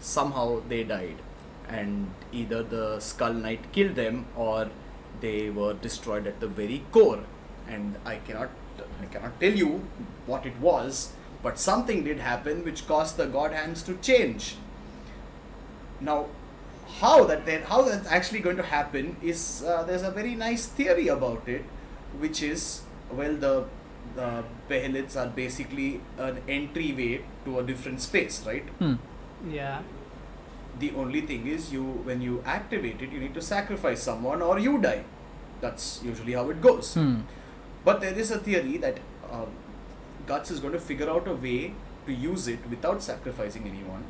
somehow they died, and either the Skull Knight killed them or they were destroyed at the very core. And I cannot tell you what it was, but something did happen which caused the God Hands to change. Now, how that's actually going to happen is there's a very nice theory about it, which is, well, the Behelids are basically an entryway to a different space, right? Yeah. The only thing is, when you activate it, you need to sacrifice someone or you die. That's usually how it goes. But there is a theory that Guts is going to figure out a way to use it without sacrificing anyone,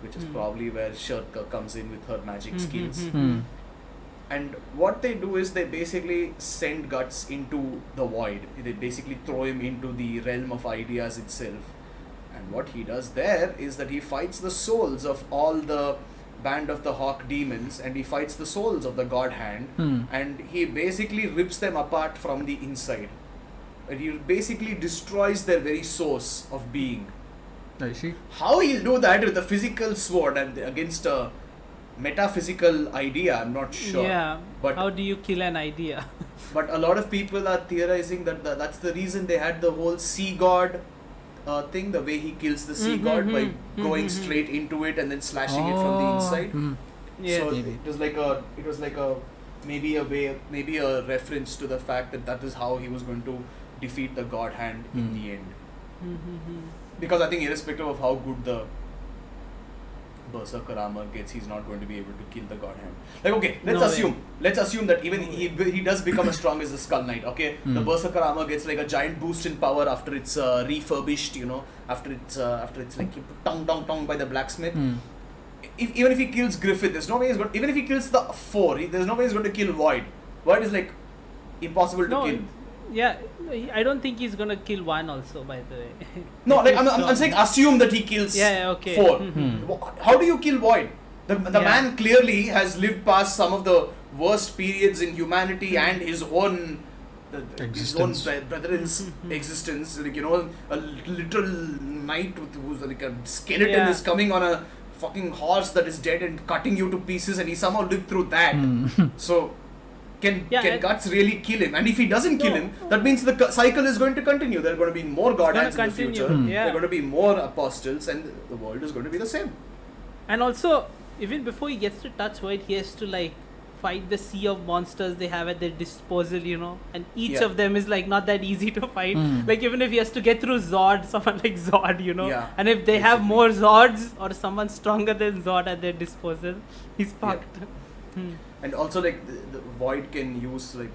which is probably where Shirka comes in with her magic skills. And what they do is they basically send Guts into the void. They basically throw him into the realm of ideas itself. And what he does there is that he fights the souls of all the Band of the Hawk demons, and he fights the souls of the God Hand, and he basically rips them apart from the inside. And he basically destroys their very source of being. I see. How he'll do that with a physical sword and against a metaphysical idea, I'm not sure. Yeah. But How do you kill an idea? but a lot of people are theorizing that that's the reason they had the whole sea god thing, the way he kills the sea god by going straight into it and then slashing it from the inside. Yeah. So Maybe. it was like a maybe a reference to the fact that is how he was going to defeat the God Hand in the end. Because I think irrespective of how good the Berserker armor gets, he's not going to be able to kill the God Hand. Like, okay, let's assume that even he does become as strong as the Skull Knight. Okay, the Berserker armor gets like a giant boost in power after it's refurbished. After it's like tongue by the blacksmith. Even if he kills Griffith, there's no way he's going. Even if he kills the four, there's no way he's going to kill Void. Void is like impossible to kill. Yeah, I don't think he's gonna kill one also, by the way. No, like I'm saying, assume that he kills okay. four. How do you kill Void? The man clearly has lived past some of the worst periods in humanity and his own brethren's existence. Like, a literal knight who's like a skeleton is coming on a fucking horse that is dead and cutting you to pieces, and he somehow lived through that. So can Guts really kill him? And if he doesn't kill him, that means the cycle is going to continue. There are going to be more God Hands in the future. There are going to be more apostles, and the world is going to be the same. And also, even before he gets to touch Void, he has to like fight the sea of monsters they have at their disposal, and each of them is like not that easy to fight. Like, even if he has to get through Zod, someone like Zod, and if they have more Zods or someone stronger than Zod at their disposal, he's fucked. And also, like, the Void can use, like,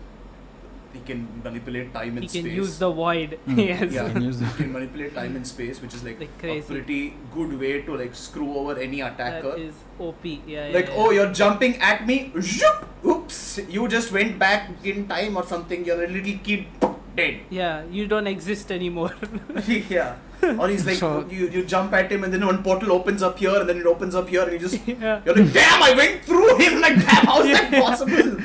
he can manipulate time and space. He can use the Void. Yes. Yeah, he can manipulate time and space, which is like a pretty good way to like screw over any attacker. That is OP. You're jumping at me. Zoop! Oops! You just went back in time or something. You're a little kid, dead. Yeah, you don't exist anymore. Yeah. Or he's like, you jump at him and then one portal opens up here and then it opens up here and you just, you're like, damn, I went through him, like, damn, how is that possible?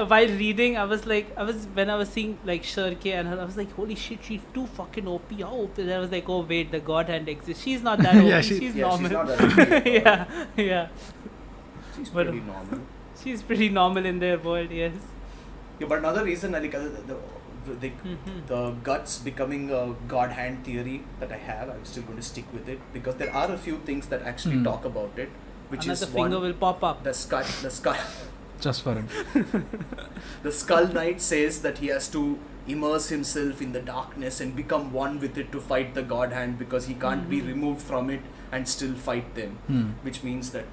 While reading, when I was seeing like Shirke and her, I was like, holy shit, she's too fucking OP, how OP? And I was like, oh wait, the God Hand exists. She's not that OP, she's normal. She's not that OP. Yeah. She's pretty normal. She's pretty normal in their world, yes. Yeah, but another reason, like, the Guts becoming a God Hand theory that I have, I'm still going to stick with it because there are a few things that actually talk about it, which Another is finger will pop up. The skull. Just for him. The Skull Knight says that he has to immerse himself in the darkness and become one with it to fight the God Hand because he can't be removed from it and still fight them, which means that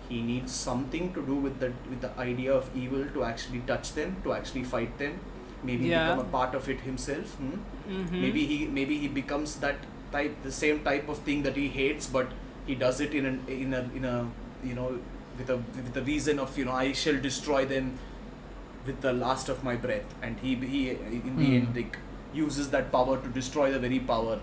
he needs something to do with the idea of evil to actually touch them, to actually fight them. Maybe become a part of it himself. Maybe he becomes that type, the same type of thing that he hates, but he does it in a with the reason of I shall destroy them with the last of my breath, and he in the end like uses that power to destroy the very power.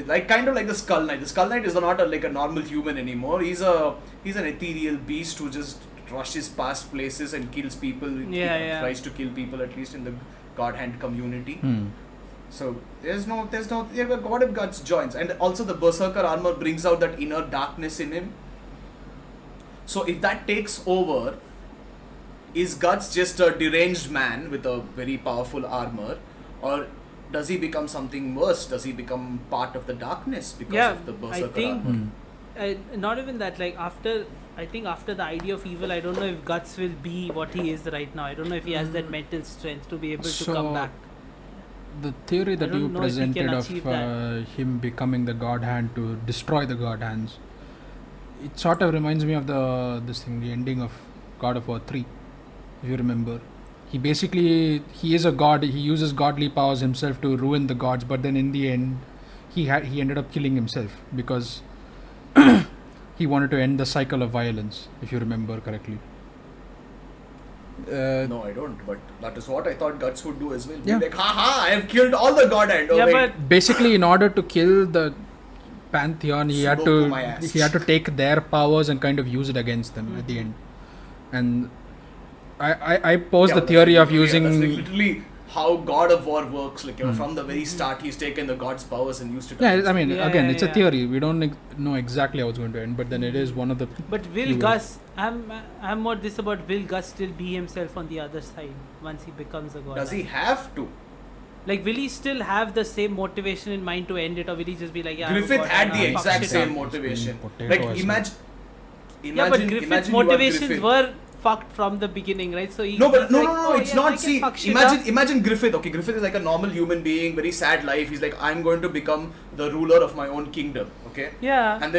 Like kind of like the Skull Knight. The Skull Knight is not like a normal human anymore. He's an ethereal beast who just rushes past places and kills people. Tries to kill people, at least in the God Hand community. So there's no God of Guts joins, and also the Berserker armor brings out that inner darkness in him, So if that takes over, is Guts just a deranged man with a very powerful armor, or does he become something worse? Does he become part of the darkness because of the Berserker I think armor? not even that. Like after the idea of evil, I don't know if Guts will be what he is right now. I don't know if he has that mental strength to be able to come back. The theory that don't you know if he can presented of achieve that. him becoming the God Hand to destroy the God Hands, it sort of reminds me of the ending of God of War 3, if you remember. He is a god. He uses godly powers himself to ruin the gods, but then in the end, he ended up killing himself because he wanted to end the cycle of violence, if you remember correctly. No, I don't. But that is what I thought Guts would do as well. Yeah. Be like, haha, I have killed all the God Hand. Oh, Yeah, wait. but Basically, in order to kill the Pantheon, he had Sudoku my ass. to take their powers and kind of use it against them at the end. And I posed Yeah, the but theory that's of literally- using. That's like literally how God of War works. Like, from the very start, he's taken the God's powers and used it. Yeah, against I mean, Yeah, again, yeah, it's a yeah. theory. We don't know exactly how it's going to end, but then it is one of the. But will You will. Gus? I'm more this about will Gus still be himself on the other side once he becomes a god? Does he have to? Like, will he still have the same motivation in mind to end it, or will he just be like, yeah, I'm a Griffith god, had I'll the fuck exact shit same up. motivation. Potato Like, or imagine. Yeah, but Griffith's imagine you are motivations Griffith. were fucked from the beginning, right? So he, No, but he's no, like, no, no, oh, it's yes, I not. can See, fuck shit up. imagine Griffith. Okay, Griffith is like a normal human being, very sad life. He's like, I'm going to become the ruler of my own kingdom. Okay. Yeah. And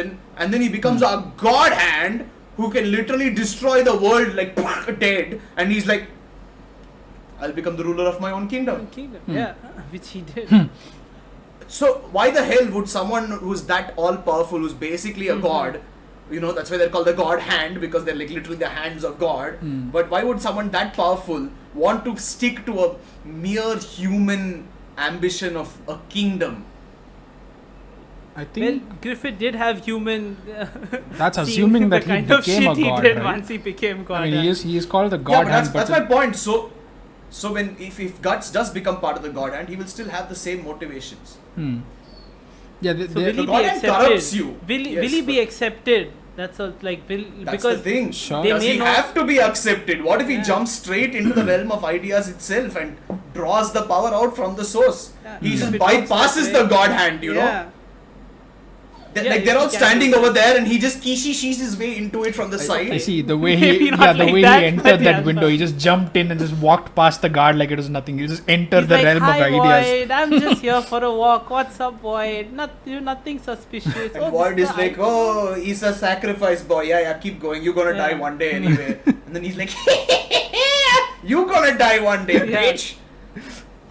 then he becomes a God Hand who can literally destroy the world like dead. And he's like, I'll become the ruler of my own kingdom. Kingdom. Yeah, which he did. So why the hell would someone who's that all powerful, who's basically a god, that's why they're called the God Hand, because they're like literally the hands of God. But why would someone that powerful want to stick to a mere human ambition of a kingdom? I Well, think Griffith did have human. that's seeing assuming the that he kind of became shit a god, he did right? once he became god. I mean, he is called the God Yeah, but Hand, that's my point. So when if Guts does become part of the God Hand, he will still have the same motivations. Yeah, So will the he be God Hand accepted? corrupts you. Will Yes, he be but- accepted? That's all. Like That's because the thing. Sure. They Does may he not- have to be accepted? What if he Yeah. jumps straight into the realm of ideas itself and draws the power out from the source? Yeah, He if just it works that bypasses way- the God Hand, you know? Yeah. Yeah, Like if they're he all can standing do over that. there and he just kishi's his way into it from the side. I see the way Maybe not like he that, but entered that yeah, window. but- He just jumped in and just walked past the guard like it was nothing. He just entered He's the like, realm hi, of ideas. Void, I'm just here for a walk. What's up, Void? Nothing suspicious. And Oh, Void this is like, the oh, he's a sacrifice boy. Yeah, keep going. You're gonna Yeah. die one day anyway. And then he's like, you're gonna die one day, Yeah. bitch.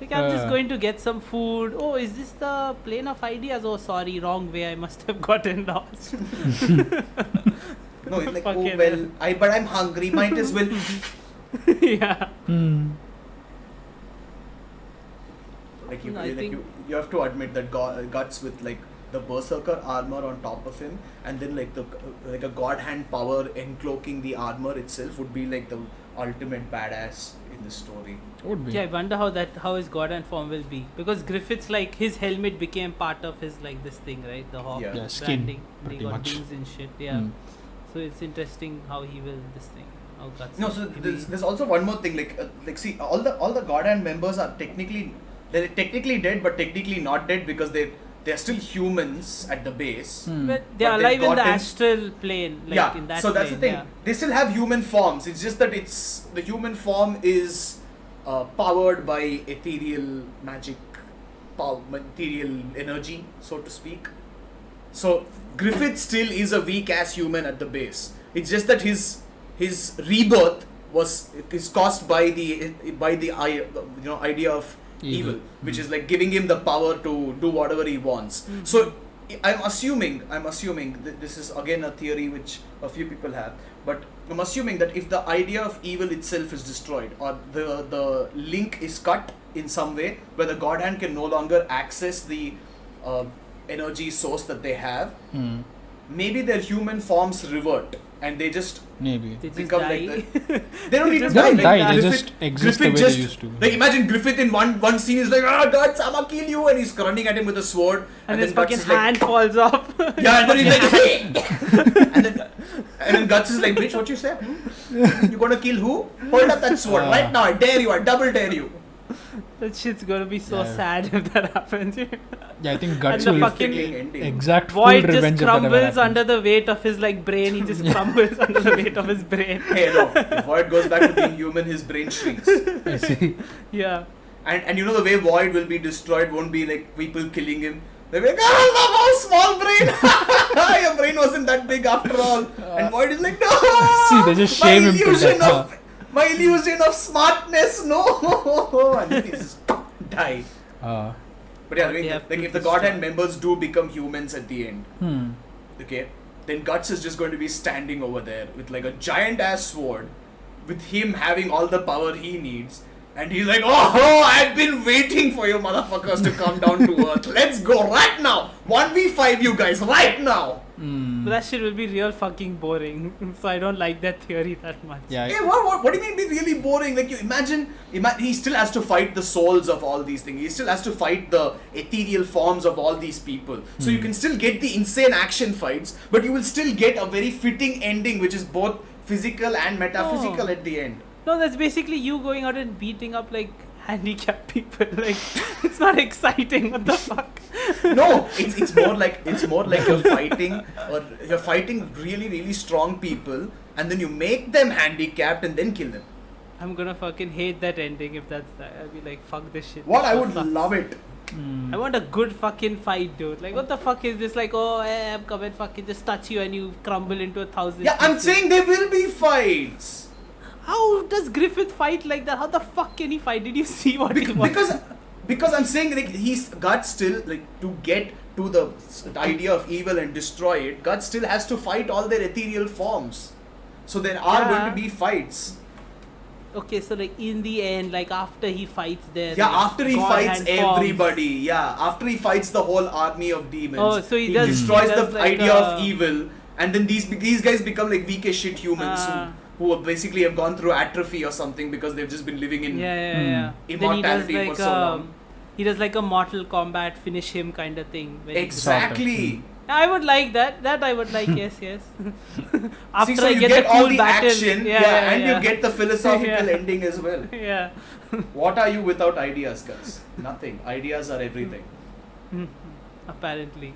Like, I'm just Uh. going to get some food. Oh, is this the plane of ideas? Oh, sorry, wrong way. I must have gotten lost. No, he's like, oh Fucking well, hell. but I'm hungry. Might as well. Yeah. Like No, I think- you have to admit that Guts with like the Berserker armor on top of him, and then like a God Hand power encloaking the armor itself would be like the ultimate badass in the story. Would be. Yeah, I wonder how his god and form will be, because Griffith's like his helmet became part of his like this thing, right? The hawk Yeah. Yeah, skin, branding. They pretty got much. wings and shit. Yeah. Hmm. So it's interesting how he will this thing. How Guts. No, so maybe- there's also one more thing. Like see, all the God Hand members are technically dead, but technically not dead because they're still humans at the base. But they're But they've alive in the gotten- astral plane, like Yeah, in that so that's the plane, thing. yeah. They still have human forms. It's just that the human form is powered by ethereal magic, material energy, so to speak. So Griffith still is a weak ass human at the base. It's just that his rebirth is caused by the idea of evil, which is like giving him the power to do whatever he wants. So I'm assuming that this is again a theory which a few people have, but I'm assuming that if the idea of evil itself is destroyed, or the link is cut in some way where the God Hand can no longer access the energy source that they have, maybe their human forms revert and they just Maybe. They just become die. like the, they don't They even just die. don't Like, die, they Griffith- just exist the Griffith way they just- used to. Like imagine Griffith in one scene is like, ah, Guts, I'ma kill you, and he's running at him with a sword, And then his Guts fucking is like, hand falls off. yeah, and then he's like, hey! and then Guts is like, bitch, what you say? You gonna kill who? Hold up that sword right now. I dare you. I double dare you. That shit's gonna be so Yeah. sad if that happens. Yeah, I think Guts the will fucking Tickling ending. exact full Void just revenge if that ever crumbles happens. under the weight of his like brain. He just crumbles under the weight of his brain. Hey, no. If Void goes back to being human, his brain shrinks. I see. Yeah. And you know the way Void will be destroyed won't be like people killing him. They'll be like, oh, small brain. Your brain wasn't that big after all. And Void is like, no. See, they just my shame him to illusion death. My illusion of smartness, no. And then he just die. But yeah, I mean, They have like to if the destroy. Godhead members do become humans at the end, Hmm. okay, then Guts is just going to be standing over there with like a giant ass sword, with him having all the power he needs, and he's like, oh, I've been waiting for you motherfuckers to come down to earth. Let's go right now. 1v5 you guys right now. Hmm. But that shit will be real fucking boring. So I don't like that theory that much. Yeah. Hey, what do you mean be really boring? Like you imagine, he still has to fight the souls of all these things. He still has to fight the ethereal forms of all these people. So you can still get the insane action fights, but you will still get a very fitting ending, which is both physical and metaphysical at the end. No, that's basically you going out and beating up like handicapped people. Like it's not exciting. What the fuck? No, it's more like you're fighting really really strong people, and then you make them handicapped and then kill them. I'm gonna fucking hate that ending if that's that. I'll be like, fuck this shit. What I This would sucks. love it. Hmm. I want a good fucking fight, dude. Like, what the fuck is this? Like, oh, I'm coming, fucking just touch you and you crumble into 1,000. Yeah, I'm pieces. saying there will be fights. How does Griffith fight like that? How the fuck can he fight? Did you see what he was? Because I'm saying like he's Guts still like to get to the idea of evil and destroy it. Guts still has to fight all their ethereal forms. So there are Yeah. going to be fights. Okay, so like in the end, like after he fights their Yeah, like, after he God fights hand forms. everybody. Yeah, after he fights the whole army of demons. Oh, so he he does- destroys he does the like idea a- of evil, and then these guys become like weak as shit humans who basically have gone through atrophy or something because they've just been living in. Yeah. Then he does Immortality for like so long. he does like a Mortal Kombat finish him kind of thing. where he- Exactly. I would like that. That I would like. Yes. After See, so I you get, get the all cool the battle. action, and you get the philosophical Yeah. ending as well. Yeah. What are you without ideas, guys? Nothing. Ideas are everything. Apparently.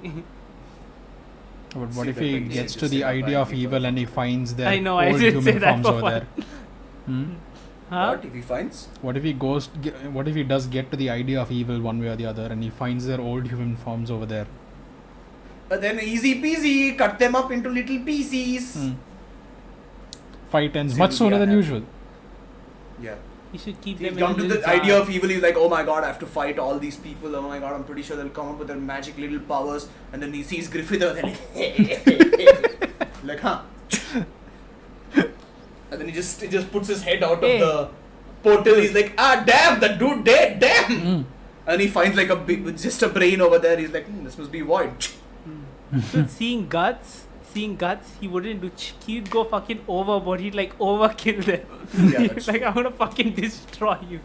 But See, what if that he thing gets you to just the said about idea of people. evil and he finds their I know, I old did human say that forms for over fun. there? Hmm? Huh? What if he finds? What if he what if he does get to the idea of evil one way or the other and he finds their old human forms over there? But then easy peasy, cut them up into little pieces. Hmm. Fight ends See, much we sooner are than happy. usual. Yeah. You should keep He's them come in a to little the idea jar. of evil. He's like, oh my god, I have to fight all these people. Oh my god, I'm pretty sure they'll come up with their magic little powers. And then he sees Griffith and then like, huh? And then he just puts his head out Hey. of the portal. He's like, ah, damn, the dude dead, damn. Hmm. And he finds like just a brain over there. He's like, this must be Void. So seeing guts, he wouldn't do. He'd go fucking overboard. He'd like overkill them. Yeah, that's like true. I'm gonna fucking destroy you.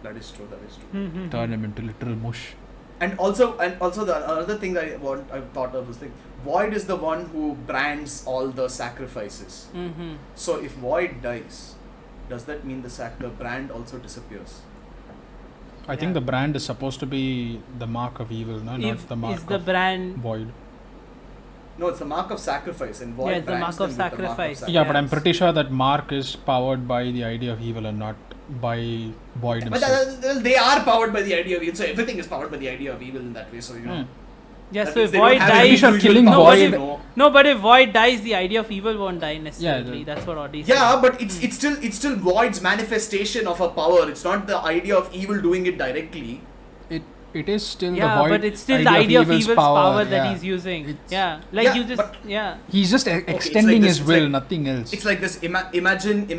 That is true. That is true. Turn him into literal mush. And also the other thing that I thought of was like Void is the one who brands all the sacrifices. Mm-hmm. So if Void dies, does that mean the brand also disappears? I think the brand is supposed to be the mark of evil, no? If Not the mark is the of brand void. No, it's the mark of sacrifice, and Void Yeah, it's the brands mark of them with the mark sacrifice. sacrifice. Yeah, but I'm Yes. pretty sure that mark is powered by the idea of evil and not by void But himself. they are powered by the idea of evil, so everything is powered by the idea of evil in that way. So you know. Hmm. yeah. that So means if they don't Void have any dies, sure usual killing powers, Void- you know. no. But if Void dies, the idea of evil won't die necessarily. the- That's what Audi said. Yeah, but it's still Void's manifestation of a power. It's not the idea of evil doing it directly. It is still Yeah, the void but it's still the idea of evil's power that yeah. he's using. It's- Yeah, like Yeah, you just but- He's just it's extending like his this, will, it's like- nothing else. It's like this. Imagine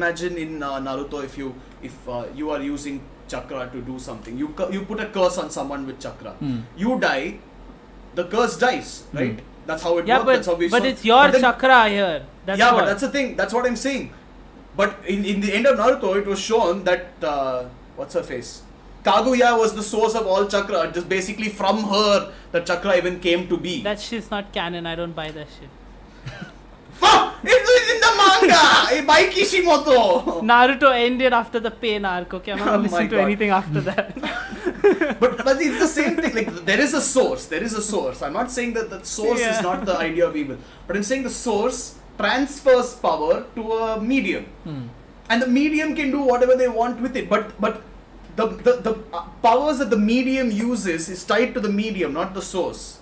in Naruto, if you are using chakra to do something, you put a curse on someone with chakra. Hmm. You die, the curse dies, right? That's how it yeah, works. That's how we but saw- it's your but then- chakra here. That's yeah, what. but that's the thing. That's what I'm saying. But in the end of Naruto, it was shown that what's her face? Kaguya was the source of all chakra. Just basically from her, the chakra even came to be. That shit's not canon. I don't buy that shit. Fuck! By Kishimoto. Naruto ended after the pain arc. Okay, I'm not gonna Oh my listen to God. anything after that. But it's the same thing. Like there is a source. There is a source. I'm not saying that the source Yeah. is not the idea of evil, but I'm saying the source transfers power to a medium, and the medium can do whatever they want with it. But the powers that the medium uses is tied to the medium, not the source.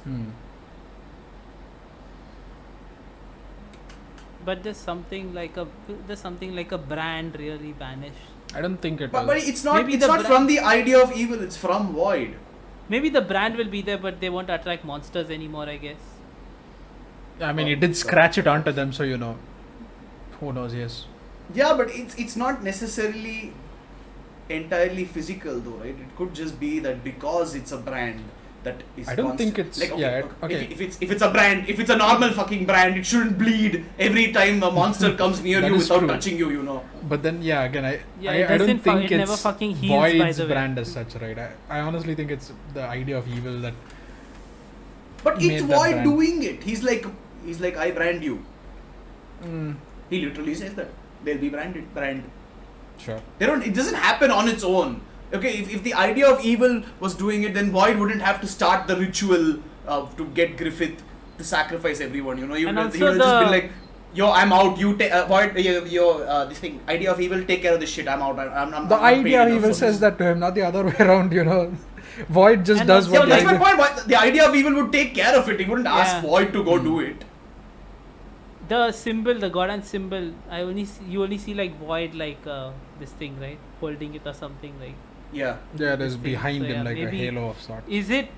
But there's something like a brand really vanished. I don't think it But will. it's not. Maybe It's the not brand- from the idea of evil. It's from Void. Maybe the brand will be there, but they won't attract monsters anymore, I guess. I mean, it did scratch it onto them, so you know. Who knows? Yes. Yeah, but it's not necessarily entirely physical though, right? It could just be that because it's a brand that is. I don't think constant- it's- yeah, okay. If it's a brand, if it's a normal fucking brand, it shouldn't bleed every time a monster comes near That you is without true. touching you. You know. But then, yeah, again, Yeah, it I don't doesn't think it never it's fucking heals, by Void's the way. brand as such, right? I honestly think it's the idea of evil that. But Made it's that Void brand. doing it. He's like I brand you. He literally says that they'll be brand. Sure. They don't. It doesn't happen on its own. Okay, if the idea of evil was doing it, then Void wouldn't have to start the ritual to get Griffith to sacrifice everyone. You know, he And would also have just been the- like, "Yo, I'm out. You take Void. Your this thing. Idea of evil. Take care of this shit. I'm out. I'm The not paid idea of enough evil for says this." that to him, not the other way around, you know. Void just And does also- what Yeah, the that's my idea- point. The idea of evil would take care of it. He wouldn't ask Yeah. Void to go do it. The symbol, the Godan symbol, you only see like Void like this thing, right? Holding it or something like. Yeah. Yeah, it is this thing. behind So, him yeah, like a maybe- halo of sorts. Is it?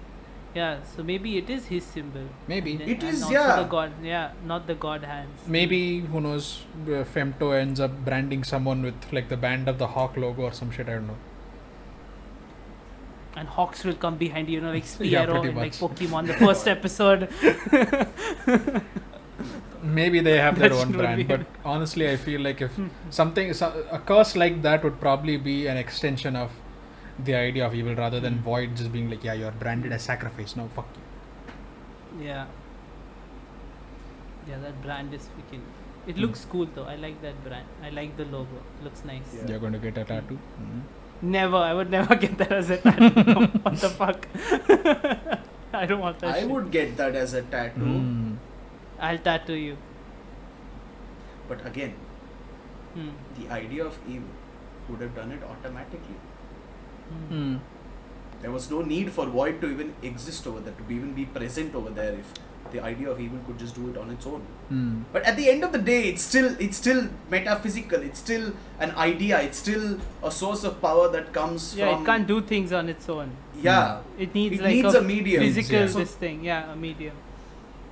Yeah, so maybe it is his symbol. Maybe. And It is, also yeah. The God, yeah, not the God hands. Maybe, who knows, Femto ends up branding someone with like the band of the Hawk logo or some shit, I don't know. And Hawks will come behind you, like Yeah, Spearow pretty in like much. Pokemon, the first episode. Maybe they have their That own would brand, be- but honestly, I feel like if a curse like that would probably be an extension of the idea of evil rather than Void just being like, yeah, you're branded as sacrifice, no, fuck you. Yeah. Yeah, that brand is freaking. It looks cool though. I like that brand. I like the logo. Looks nice. Yeah. You're going to get a tattoo? Never. I would never get that as a tattoo. What the fuck? I don't want that. I shit. would get that as a tattoo, Mm. I'll tattoo you. but again, Hmm. the idea of evil would have done it automatically. Mm. There was no need for Void to even exist over there, to even be present over there if the idea of evil could just do it on its own. Mm. But at the end of the day, it's still metaphysical. It's still an idea. It's still a source of power that comes Yeah, from. it can't do things on its own. Yeah, It needs It like needs a medium. physical Yeah. So- this thing. Yeah, a medium.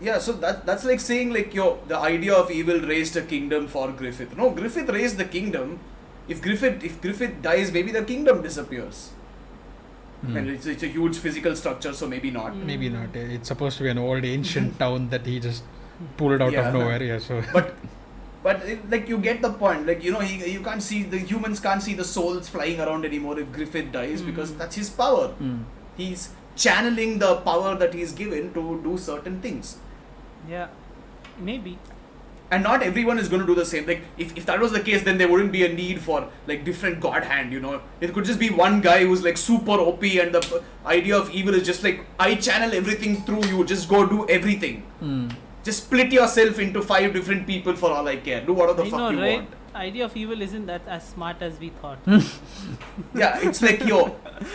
yeah. So that's like saying like the idea of evil raised a kingdom for Griffith. No, Griffith raised the kingdom. If Griffith dies, maybe the kingdom disappears. Mm. And it's a huge physical structure, so maybe not. Mm. Maybe not. It's supposed to be an old ancient town that he just pulled out Yeah. of nowhere. Yeah, so But like you get the point. Like you can't see the humans can't see the souls flying around anymore if Griffith dies because Mm. that's his power. Mm. He's channeling the power that he's given to do certain things. Yeah, maybe. And not everyone is going to do the same. Like if that was the case, then there wouldn't be a need for like different god hand. It could just be one guy who's like super OP, and the idea of evil is just like I channel everything through you. Just go do everything. Mm. Just split yourself into 5 different people for all I care. Do whatever the I fuck know, you right? want. Idea of evil isn't that as smart as we thought. Yeah, it's like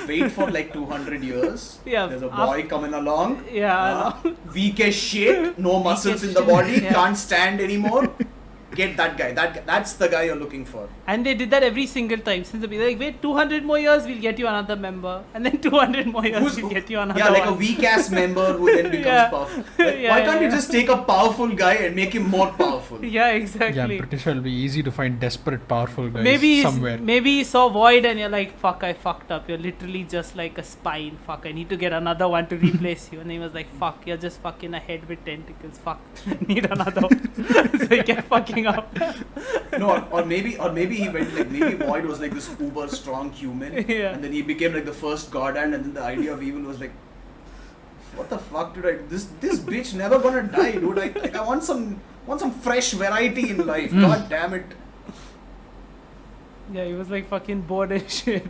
wait for like 200 years. Yeah, There's a boy coming along. Yeah, Weak as shit, no muscles as in the shit, body, yeah. can't stand anymore. Get that guy. That's the guy you're looking for. and they did that every single time since the beginning. Like, wait, 200 more years, we'll get you another member, and then 200 more years, we'll get you another Yeah, like one. a weak ass member who then becomes Yeah. powerful. Like, Yeah, why can't yeah, you just take a powerful guy and make him more powerful? Yeah, Yeah, exactly. I'm pretty sure it'll be easy to find desperate, powerful guys somewhere. Maybe you saw Void and you're like, fuck, I fucked up. You're literally just like a spine. Fuck, I need to get another one to replace you. And he was like, fuck, you're just fucking a head with tentacles. Fuck, need another one. So he kept fucking up. No, or maybe he went like maybe Void was like this uber strong human, Yeah. and then he became like the first god hand, and then the idea of evil was like, what the fuck, dude? This bitch never gonna die, dude. I want some fresh variety in life. God damn it. Yeah, he was like fucking bored as shit.